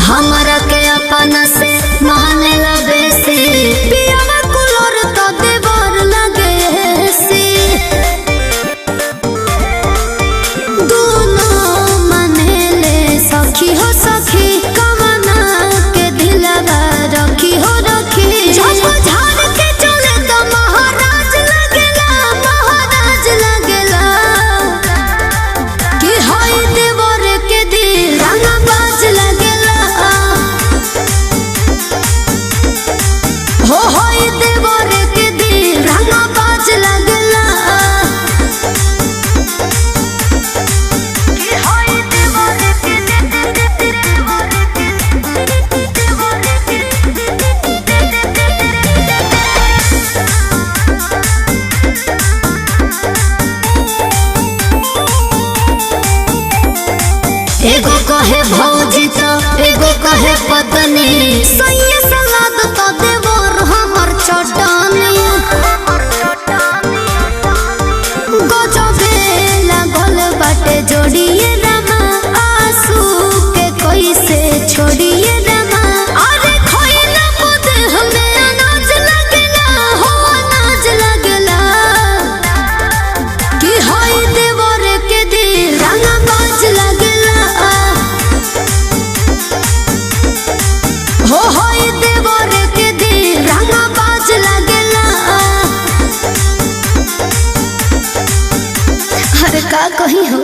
हमरा के अपना से माने लगे से पियावा कुलोर तो देवर लगे से दोनों माने ले सखी हो सखी कमना के दिलवा रखी हो रखी जब झाड़ के चले तो महाराज लगेला कि हाय देवर के दिल रंगबाज लगेला हो होय देवर के दिल रंगबाज लगला कि होय देवर के एगो कहे भौजी तो एगो कहे पत्नी सैया सलाद तो देवर हमर चटनी गजबे लागल बाटे जोड़िए रमा आंसू के कैसे छोड़िए रमा अरे खोई ना खुद हमें अनाज लगेला हो अनाज लगेला कि हाय देवर के दिल रंगबाज लगेला हो होय देवर के दिल रंगबाज लगेला अरे का कही हो।